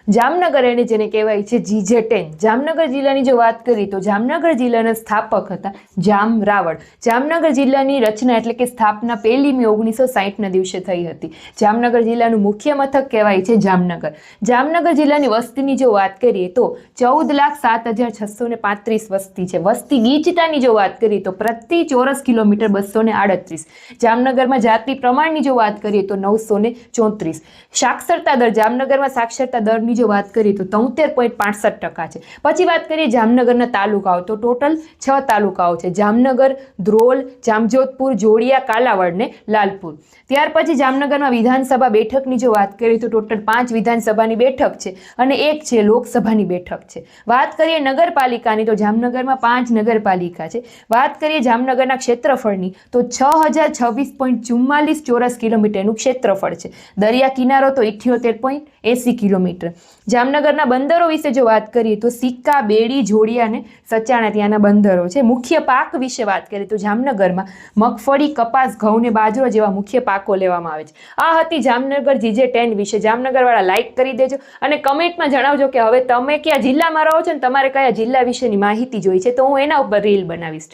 જામનગર એને જેને કહેવાય છે GJ10. જામનગર જિલ્લાની જો વાત કરીએ તો જામનગર જિલ્લાના સ્થાપક હતા જામ રાવળ. જામનગર જિલ્લાની રચના એટલે કે સ્થાપના 1 મી 1960ના દિવસે થઈ હતી. જામનગર જિલ્લાનું મુખ્ય મથક કહેવાય છે જામનગર. જામનગર જિલ્લાની વસ્તીની જો વાત કરીએ તો 14,07,635 વસ્તી છે. વસ્તી ગીચતાની જો વાત કરીએ તો પ્રતિ ચોરસ કિલોમીટર 238. જામનગરમાં જાતિ પ્રમાણની જો વાત કરીએ તો 934. સાક્ષરતા દર જામનગરમાં સાક્ષરતા દરની જો વાત કરીએ તો 73.65% છે. પછી વાત કરીએ જામનગરના તાલુકાઓ તો ટોટલ 6 તાલુકાઓ છે. જામનગર, ધ્રોલ, જામજોધપુર, જોડિયા, કાલાવડ ને લાલપુર. ત્યાર પછી જામનગરમાં વિધાનસભા બેઠકની જો વાત કરીએ તો ટોટલ 5 વિધાનસભાની બેઠક છે અને 1 છે લોકસભાની બેઠક છે. વાત કરીએ નગરપાલિકાની તો જામનગરમાં 5 નગરપાલિકા છે. વાત કરીએ જામનગરના ક્ષેત્રફળની તો 6026.44 ચોરસ કિલોમીટરનું ક્ષેત્રફળ છે. દરિયા કિનારો તો 78.80 કિલોમીટર. જામનગરના બંદરો વિશે જો વાત કરીએ તો સિક્કા, બેડી, જોડિયા અને સચાણા ત્યાંના બંદરો છે. મુખ્ય પાક વિશે વાત કરીએ તો જામનગરમાં મગફળી, કપાસ, ઘઉં ને બાજરો જેવા મુખ્ય પાકો લેવામાં આવે છે. આ હતી જામનગર GJ10 વિશે. જામનગરવાળા લાઈક કરી દેજો અને કમેન્ટમાં જણાવજો કે હવે તમે કયા જિલ્લામાં રહો છો ને તમારે કયા જિલ્લા વિશેની માહિતી જોઈ છે તો હું એના ઉપર રીલ બનાવીશ.